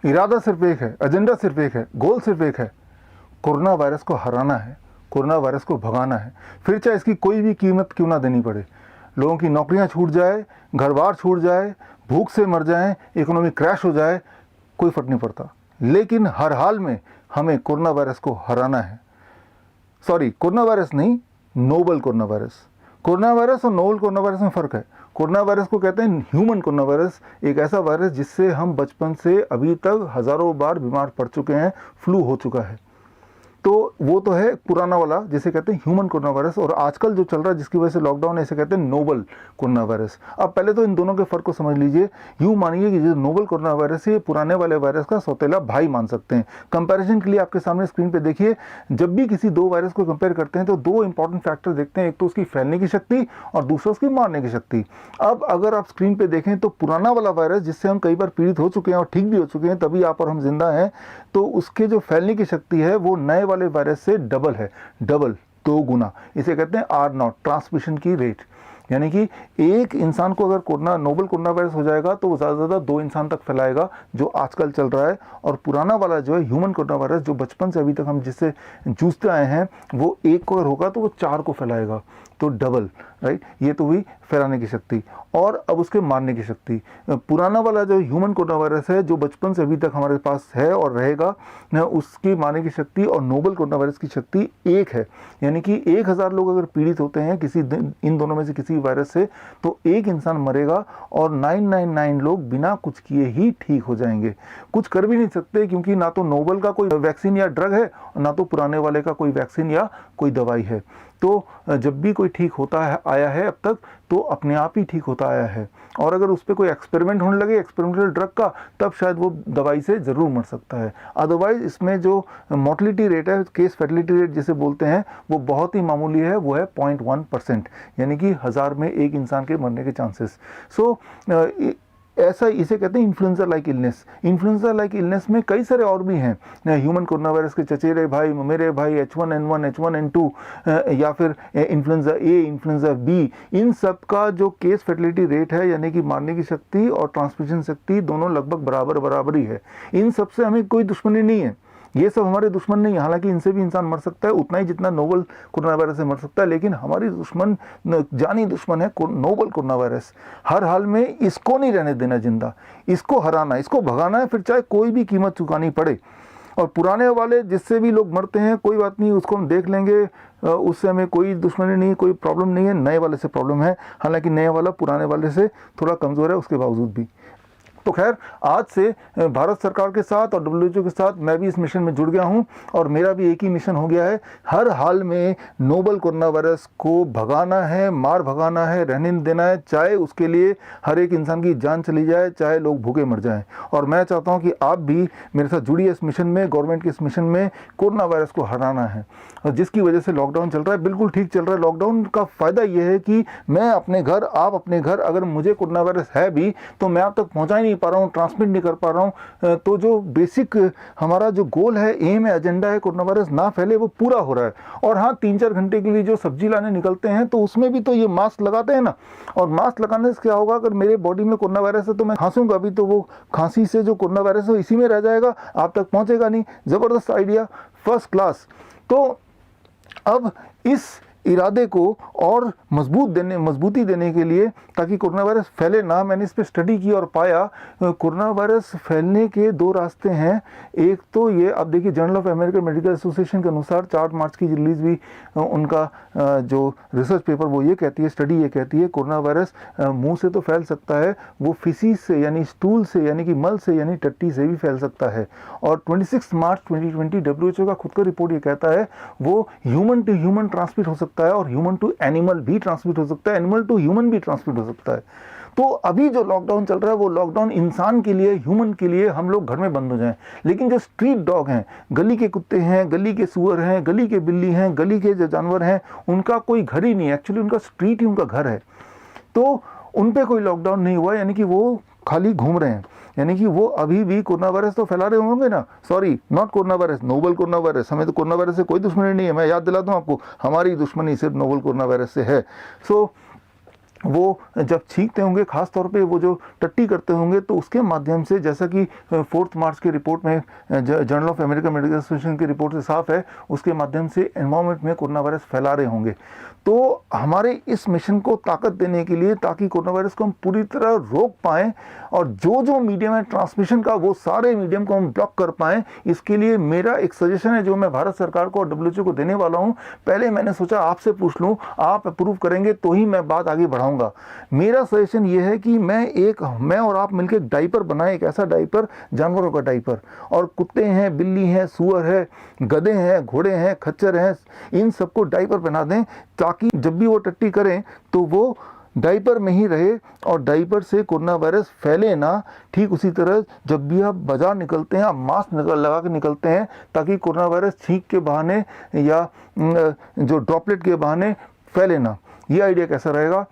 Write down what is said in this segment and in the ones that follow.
इरादा सिर्फ एक है, एजेंडा सिर्फ एक है, गोल सिर्फ एक है, कोरोना वायरस को हराना है, कोरोना वायरस को भगाना है, फिर चाहे इसकी कोई भी कीमत क्यों ना देनी पड़े। लोगों की नौकरियां छूट जाए, घर बार छूट जाए, भूख से मर जाएं, इकोनॉमी क्रैश हो जाए, कोई फर्क नहीं पड़ता, लेकिन हर हाल में हमें कोरोना वायरस को हराना है। सॉरी, कोरोना वायरस नहीं, novel corona virus. Corona virus और नोबल कोरोना वायरस में फ़र्क है। कोरोना वायरस को कहते हैं ह्यूमन कोरोना वायरस, एक ऐसा वायरस जिससे हम बचपन से अभी तक हज़ारों बार बीमार पड़ चुके हैं, फ्लू हो चुका है। तो वो तो है पुराना वाला जिसे कहते हैं ह्यूमन कोरोना वायरस, और आजकल जो चल रहा है जिसकी वजह से लॉकडाउन है, इसे कहते हैं नोबल कोरोना वायरस। अब पहले तो इन दोनों के फ़र्क को समझ लीजिए। यूँ मानिए कि जो नोबल कोरोना वायरस है, पुराने वाले वायरस का सौतेला भाई मान सकते हैं। कंपैरिजन के लिए आपके सामने स्क्रीन पे देखिए, जब भी किसी दो वायरस को कंपेयर करते हैं तो दो इंपॉर्टेंट फैक्टर देखते हैं, एक तो उसकी फैलने की शक्ति और दूसरा उसकी मारने की शक्ति। अब अगर आप स्क्रीन पे देखें तो पुराना वाला वायरस जिससे हम कई बार पीड़ित हो चुके हैं और ठीक भी हो चुके हैं, तभी आप और हम जिंदा हैं, तो उसके जो फैलने की शक्ति है वो नए वाले वायरस से डबल है, डबल, 2 गुना। इसे कहते हैं R0, ट्रांसमिशन की रेट। यानी कि एक इंसान को अगर कोरोना नोबल कोरोना वायरस हो जाएगा तो वो ज़्यादा से ज़्यादा 2 इंसान तक फैलाएगा, जो आजकल चल रहा है। और पुराना वाला जो है ह्यूमन कोरोना वायरस, जो बचपन से अभी तक हम जिससे जूझते आए हैं, वो एक को अगर होगा तो वो 4 को फैलाएगा, तो डबल, राइट। ये तो हुई फैलाने की शक्ति। और अब उसके मारने की शक्ति। पुराना वाला जो ह्यूमन कोरोना वायरस है, जो बचपन से अभी तक हमारे पास है और रहेगा, उसकी मारने की शक्ति और नोबल कोरोना वायरस की शक्ति एक है। यानी कि 1000 लोग अगर पीड़ित होते हैं किसी इन दोनों में से किसी वायरस से, तो एक इंसान मरेगा और 999 लोग बिना कुछ किए ही ठीक हो जाएंगे। कुछ कर भी नहीं सकते, क्योंकि ना तो नोबल का कोई वैक्सीन या ड्रग है, ना तो पुराने वाले का कोई वैक्सीन या कोई दवाई है। तो जब भी कोई ठीक होता है आया है अब तक, तो अपने आप ही ठीक होता आया है। और अगर उस पर कोई एक्सपेरिमेंट होने लगे, एक्सपेरिमेंटल ड्रग का, तब शायद वो दवाई से ज़रूर मर सकता है। अदरवाइज इसमें जो मोर्टलिटी रेट है, केस फैटिलिटी रेट जिसे बोलते हैं, वो बहुत ही मामूली है, वो है 0.1%, यानी कि 1000 में एक इंसान के मरने के चांसेस। सो ऐसा इसे कहते हैं influenza like illness. Influenza like illness में कई सारे और भी हैं, ह्यूमन कोरोना वायरस के चचेरे भाई, मेरे भाई, H1N1, H1N2, या फिर इन्फ्लुएंजा ए, इन्फ्लुएंजा बी। इन सब का जो केस फर्टिलिटी रेट है, यानी कि मारने की शक्ति और ट्रांसमिशन शक्ति, दोनों लगभग बराबर ही है। इन सब से हमें कोई दुश्मनी नहीं है, ये सब हमारे दुश्मन नहीं है। हालांकि इनसे भी इंसान मर सकता है उतना ही जितना नोबल कोरोना वायरस से मर सकता है, लेकिन हमारी दुश्मन, जानी दुश्मन है नोबल कोरोना वायरस। हर हाल में इसको नहीं रहने देना जिंदा, इसको हराना, इसको भगाना है, फिर चाहे कोई भी कीमत चुकानी पड़े। और पुराने वाले जिससे भी लोग मरते हैं, कोई बात नहीं, उसको हम देख लेंगे, उससे हमें कोई दुश्मनी नहीं, कोई प्रॉब्लम नहीं है। नए वाले से प्रॉब्लम है, हालांकि नए वाला पुराने वाले से थोड़ा कमज़ोर है उसके बावजूद भी। तो खैर, आज से भारत सरकार के साथ और WHO के साथ मैं भी इस मिशन में जुड़ गया हूं, और मेरा भी एक ही मिशन हो गया है, हर हाल में नोबल कोरोना वायरस को भगाना है, मार भगाना है, रहने नहीं देना है, चाहे उसके लिए हर एक इंसान की जान चली जाए, चाहे लोग भूखे मर जाएं। और मैं चाहता हूं कि आप भी मेरे साथ जुड़िए इस मिशन में, गवर्नमेंट के इस मिशन में। कोरोना वायरस को हराना है, और जिसकी वजह से लॉकडाउन चल रहा है, बिल्कुल ठीक चल रहा है। लॉकडाउन का फ़ायदा ये है कि मैं अपने घर, आप अपने घर, अगर मुझे कोरोना वायरस है भी तो मैं आप तक पहुँचा ही नहीं पा रहा हूँ, ट्रांसमिट नहीं कर पा रहा हूँ। तो जो बेसिक हमारा जो गोल है, एम है, एजेंडा है, कोरोना वायरस ना फैले, वो पूरा हो रहा है। और हाँ, 3-4 घंटे के लिए जो सब्जी लाने निकलते हैं, तो उसमें भी तो ये मास्क लगाते हैं ना, और मास्क लगाने से क्या होगा, अगर मेरे बॉडी में कोरोना वायरस है तो मैं खांसूंगा भी, तो वो खांसी से जो कोरोना वायरस है इसी में रह जाएगा, आप तक पहुँचेगा नहीं। ज़बरदस्त आइडिया, फर्स्ट क्लास। तो अब इस इरादे को और मजबूती देने के लिए, ताकि कोरोना वायरस फैले ना, मैंने इस पर स्टडी की और पाया कोरोना वायरस फैलने के 2 रास्ते हैं। एक तो ये, अब देखिए, journal of American medical association के अनुसार 4 मार्च की रिलीज हुई उनका जो रिसर्च पेपर, वो ये कहती है, स्टडी ये कहती है, कोरोना वायरस मुंह से तो फैल सकता है, वो फिसीज से, यानी स्टूल से, यानी कि मल से, यानी टट्टी से भी फैल सकता है। और 26 मार्च 2020 WHO का खुद का रिपोर्ट ये कहता है, वो ह्यूमन टू ह्यूमन ट्रांसमिट हो सकता है, और ह्यूमन टू एनिमल भी ट्रांसमिट हो सकता है, एनिमल टू ह्यूमन भी ट्रांसमिट हो सकता है। तो अभी जो लॉकडाउन चल रहा है, वो लॉकडाउन इंसान के लिए, ह्यूमन के लिए, हम लोग घर में बंद हो जाएं। लेकिन जो स्ट्रीट डॉग हैं, गली के कुत्ते हैं, गली के सुअर हैं, गली के बिल्ली हैं, गली के जो जानवर हैं, उनका कोई घर ही नहीं है, एक्चुअली उनका स्ट्रीट ही उनका घर है। तो उन पे कोई लॉकडाउन नहीं हुआ, यानी कि वो खाली घूम रहे हैं, यानी कि वो अभी भी कोरोना वायरस तो फैला रहे होंगे ना। Sorry, not corona virus, novel corona virus. हमें तो कोरोना वायरस से कोई दुश्मनी नहीं है, मैं याद दिला दूं आपको, हमारी दुश्मनी सिर्फ नोबल कोरोना वायरस से है। सो वो जब छींकते होंगे, खास तौर पे वो जो टट्टी करते होंगे, तो उसके माध्यम से, जैसा कि 4 मार्च की रिपोर्ट में journal of American medical association की रिपोर्ट से साफ है, उसके माध्यम से एनवायरनमेंट में कोरोना वायरस फैला रहे होंगे। तो हमारे इस मिशन को ताकत देने के लिए, ताकि कोरोना वायरस को हम पूरी तरह रोक पाएँ और जो जो मीडियम है ट्रांसमिशन का, वो सारे मीडियम को हम ब्लॉक कर पाएँ, इसके लिए मेरा एक सजेशन है जो मैं भारत सरकार को और WHO को देने वाला हूँ। पहले मैंने सोचा आपसे पूछ लूँ, आप अप्रूव करेंगे तो ही मैं बात आगे बढ़ाऊंगा। मेरा सजेशन ये है कि मैं और आप मिलकर एक डाइपर बनाएं, एक ऐसा डाइपर, जानवरों का डाइपर, और कुत्ते हैं, बिल्ली हैं, सुअर है, गधे हैं, घोड़े हैं, खच्चर हैं, इन सबको डाइपर पहना दें, ताकि जब भी वो टट्टी करें तो वो डाइपर में ही रहे और डाइपर से कोरोना वायरस फैले ना। ठीक उसी तरह जब भी आप बाजार निकलते हैं, आप मास्क लगा के निकलते हैं, ताकि कोरोना वायरस छींक के बहाने या जो ड्रॉपलेट के बहाने फैले ना। ये आइडिया कैसा रहेगा?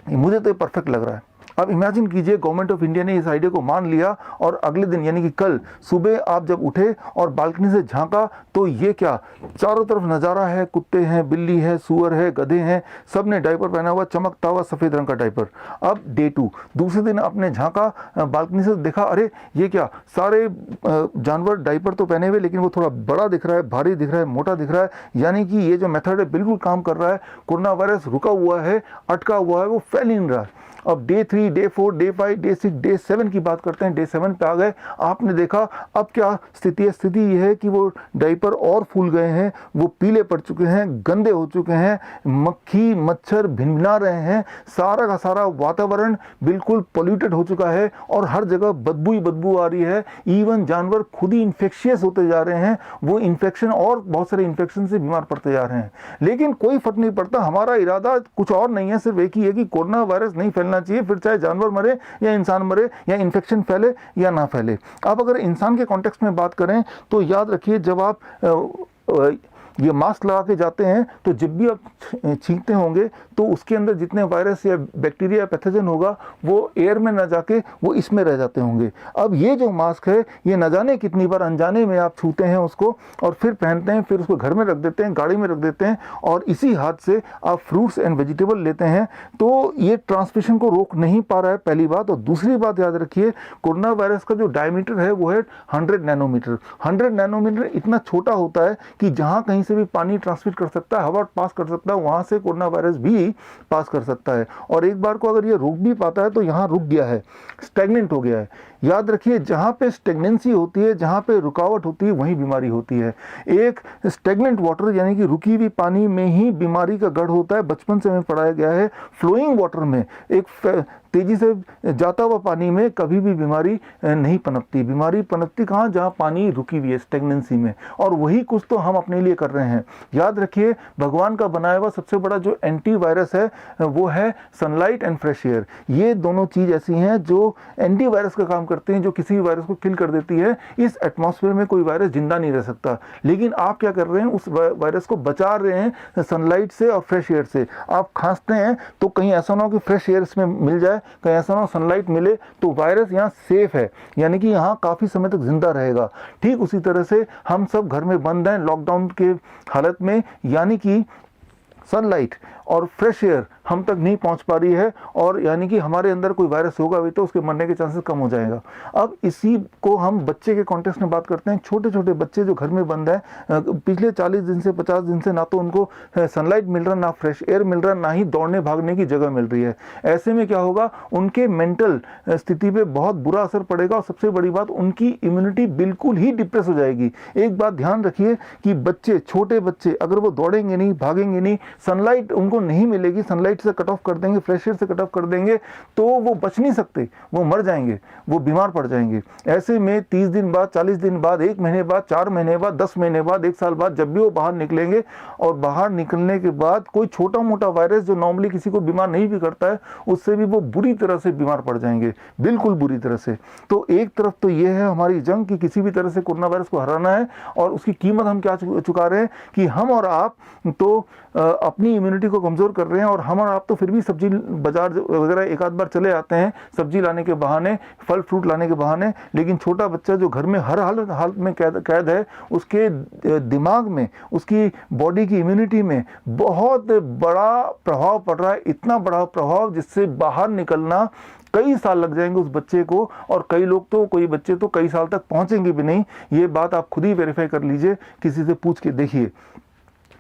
मुझे तो ये परफेक्ट लग रहा है। अब इमेजिन कीजिए, गवर्नमेंट ऑफ इंडिया ने इस आइडिया को मान लिया और अगले दिन यानी कि कल सुबह आप जब उठे और बालकनी से झांका तो ये क्या, चारों तरफ नज़ारा है, कुत्ते हैं, बिल्ली है, सुअर है, गधे हैं, सब ने डाइपर पहना हुआ, चमकता हुआ सफ़ेद रंग का डाइपर। अब डे 2, दूसरे दिन आपने झांका बालकनी से, देखा अरे ये क्या, सारे जानवर डाइपर तो पहने हुए लेकिन वो थोड़ा बड़ा दिख रहा है, भारी दिख रहा है, मोटा दिख रहा है, यानी कि ये जो मेथड है बिल्कुल काम कर रहा है। कोरोना वायरस रुका हुआ है, अटका हुआ है, वो फैल नहीं रहा है। अब day 3, day 4, day 5, day 6, day 7 की बात करते हैं। डे 7 पे आ गए, आपने देखा अब क्या स्थिति है? स्थिति यह है कि वो डाइपर और फूल गए हैं, वो पीले पड़ चुके हैं, गंदे हो चुके हैं, मक्खी मच्छर भिनभिना रहे हैं, सारा का सारा वातावरण बिल्कुल पोल्यूटेड हो चुका है और हर जगह बदबू ही बदबू आ रही है। इवन जानवर खुद ही इन्फेक्शियस होते जा रहे हैं, वो इन्फेक्शन और बहुत सारे इन्फेक्शन से बीमार पड़ते जा रहे हैं। लेकिन कोई फर्क नहीं पड़ता, हमारा इरादा कुछ और नहीं है, सिर्फ एक ही है कि कोरोना वायरस नहीं फैलना चाहिए, फिर चाहे जानवर मरे या इंसान मरे या इन्फेक्शन फैले या ना फैले। अब अगर इंसान के कॉन्टेक्स्ट में बात करें तो याद रखिए, जब आप ये मास्क लगा के जाते हैं तो जब भी आप छींकते होंगे तो उसके अंदर जितने वायरस या बैक्टीरिया या पैथोजन होगा वो एयर में ना जाके वो इसमें रह जाते होंगे। अब ये जो मास्क है, ये न जाने कितनी बार अनजाने में आप छूते हैं उसको और फिर पहनते हैं, फिर उसको घर में रख देते हैं, गाड़ी में रख देते हैं और इसी हाथ से आप फ्रूट्स एंड वेजिटेबल लेते हैं। तो ये ट्रांसमिशन को रोक नहीं पा रहा है, पहली बात। और दूसरी बात याद रखिए, कोरोना वायरस का जो डायमीटर है वो है 100 नैनोमीटर। 100 नैनोमीटर इतना छोटा होता है कि जहाँ कहीं से भी पानी ट्रांसमिट कर सकता है, हवा पास कर सकता है, वहां से कोरोना वायरस भी पास कर सकता है। और एक बार को अगर ये रुक भी पाता है तो यहाँ रुक गया है, स्टैग्नेंट हो गया है। याद रखिए, जहाँ पे स्टेगनेंसी होती है, जहाँ पे रुकावट होती है, वहीं बीमारी होती है। एक स्टेगनेंट वाटर यानी कि रुकी हुई पानी में ही बीमारी का गढ़ होता है, बचपन से हमें पढ़ाया गया है। फ्लोइंग वाटर में, एक तेजी से जाता हुआ पानी में कभी भी बीमारी नहीं पनपती। बीमारी पनपती कहाँ? जहाँ पानी रुकी हुई है, स्टेगनेंसी में। और वही कुछ तो हम अपने लिए कर रहे हैं। याद रखिए, भगवान का बनाया हुआ सबसे बड़ा जो एंटी वायरस है वो है सनलाइट एंड फ्रेश एयर। ये दोनों चीज ऐसी हैं जो एंटी वायरस का काम करते हैं, जो किसी भी वायरस को किल कर देती है। इस एटमॉस्फेयर में कोई वायरस जिंदा नहीं रह सकता, लेकिन आप क्या कर रहे हैं? उस वायरस को बचा रहे हैं सनलाइट से और फ्रेश एयर से। आप खांसते हैं तो कहीं ऐसा ना हो कि फ्रेश एयर इसमें मिल जाए, कहीं ऐसा ना हो सनलाइट मिले, तो वायरस यहाँ सेफ है, यानी कि यहाँ काफी समय तक जिंदा रहेगा। ठीक उसी तरह से हम सब घर में बंद हैं लॉकडाउन के हालत में, यानी कि सनलाइट और फ्रेश एयर हम तक नहीं पहुंच पा रही है, और यानी कि हमारे अंदर कोई वायरस होगा भी तो उसके मरने के चांसेस कम हो जाएगा। अब इसी को हम बच्चे के कॉन्टेक्स्ट में बात करते हैं। छोटे छोटे बच्चे जो घर में बंद हैं, पिछले 40 दिन से 50 दिन से ना तो उनको सनलाइट मिल रहा, ना फ्रेश एयर मिल रहा, ना ही दौड़ने भागने की जगह मिल रही है। ऐसे में क्या होगा? उनके मेंटल स्थिति पे बहुत बुरा असर पड़ेगा और सबसे बड़ी बात, उनकी इम्यूनिटी बिल्कुल ही डिप्रेस हो जाएगी। एक बात ध्यान रखिए कि बच्चे, छोटे बच्चे, अगर वो दौड़ेंगे नहीं, भागेंगे नहीं, सनलाइट उनको नहीं मिलेगी, सनलाइट से कट ऑफ कर देंगे, फ्रेश एयर से कट ऑफ कर देंगे, तो वो बच नहीं सकते, वो मर जाएंगे, वो बीमार पड़ जाएंगे। ऐसे में 30 दिन बाद, 40 दिन बाद, 1 महीने बाद, 4 महीने बाद, 10 महीने बाद, 1 साल बाद, जब भी वो बाहर निकलेंगे और बाहर निकलने के बाद कोई छोटा मोटा वायरस जो नॉर्मली किसी को बीमार नहीं भी करता है, उससे भी वो बुरी तरह से बीमार पड़ जाएंगे, बिल्कुल बुरी तरह से। तो एक तरफ तो ये है हमारी जंग कि किसी भी तरह से कोरोना वायरस को हराना है, और उसकी कीमत हम क्या चुका रहे हैं कि हम और आप तो अपनी इम्यूनिटी को कमज़ोर कर रहे हैं। और हम और आप तो फिर भी सब्जी बाजार वगैरह एक आध बार चले आते हैं सब्जी लाने के बहाने, फल फ्रूट लाने के बहाने, लेकिन छोटा बच्चा जो घर में हर हालत में कैद है, उसके दिमाग में, उसकी बॉडी की इम्यूनिटी में बहुत बड़ा प्रभाव पड़ रहा है, इतना बड़ा प्रभाव जिससे बाहर निकलना कई साल लग जाएंगे उस बच्चे को। और कई लोग तो, कोई बच्चे तो कई साल तक पहुंचेंगे भी नहीं। ये बात आप खुद ही वेरीफाई कर लीजिए, किसी से पूछ के देखिए।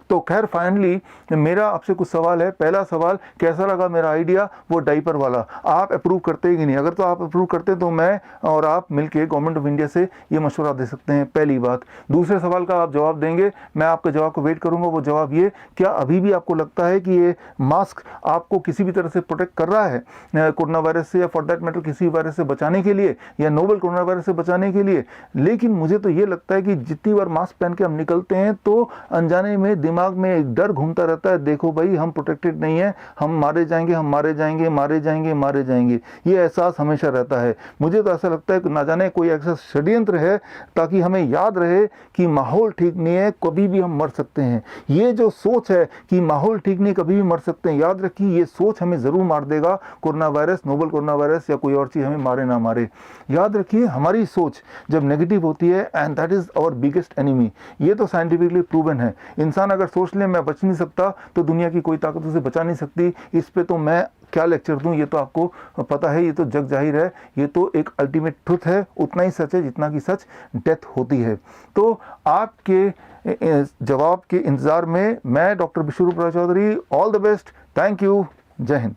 तो खैर फाइनली मेरा आपसे कुछ सवाल है। पहला सवाल, कैसा लगा मेरा आइडिया वो डाइपर वाला? आप अप्रूव करते हैं कि नहीं? अगर तो आप अप्रूव करते हैं तो मैं और आप मिलके गवर्नमेंट ऑफ इंडिया से ये मशवरा दे सकते हैं, पहली बात। दूसरे सवाल का आप जवाब देंगे, मैं आपके जवाब को वेट करूंगा। वो जवाब ये, क्या अभी भी आपको लगता है कि ये मास्क आपको किसी भी तरह से प्रोटेक्ट कर रहा है कोरोना वायरस से, या फॉर दैट मैटर किसी वायरस से बचाने के लिए, या नोवल कोरोना वायरस से बचाने के लिए? लेकिन मुझे तो ये लगता है कि जितनी बार मास्क पहन के हम निकलते हैं तो अनजाने में दिमाग में एक डर घूमता रहता है, देखो भाई हम प्रोटेक्टेड नहीं है, हम मारे जाएंगे, हम मारे जाएंगे, मारे जाएंगे, मारे जाएंगे। ये एहसास हमेशा रहता है। मुझे तो ऐसा लगता है कि ना जाने कोई ऐसा षड्यंत्र है ताकि हमें याद रहे कि माहौल ठीक नहीं है, कभी भी हम मर सकते हैं। ये जो सोच है कि माहौल ठीक नहीं, कभी भी मर सकते हैं, याद रखिए ये सोच हमें जरूर मार देगा। Corona virus, novel corona virus या कोई और चीज हमें मारे ना मारे, याद रखिए हमारी सोच जब नेगेटिव होती है, and that is our biggest enemy. ये तो साइंटिफिकली प्रूवन है। इंसान अगर सोच ले मैं बच नहीं सकता, तो दुनिया की कोई ताकत उसे बचा नहीं सकती। इस पे तो मैं क्या लेक्चर दूं, ये तो आपको पता है, ये तो जग जाहिर है, ये तो एक अल्टीमेट ट्रुथ है। उतना ही सच है जितना कि सच डेथ होती है। तो आपके जवाब के इंतजार में मैं doctor Biswaroop Roy Chowdhury, all the best, thank you, जय हिंद।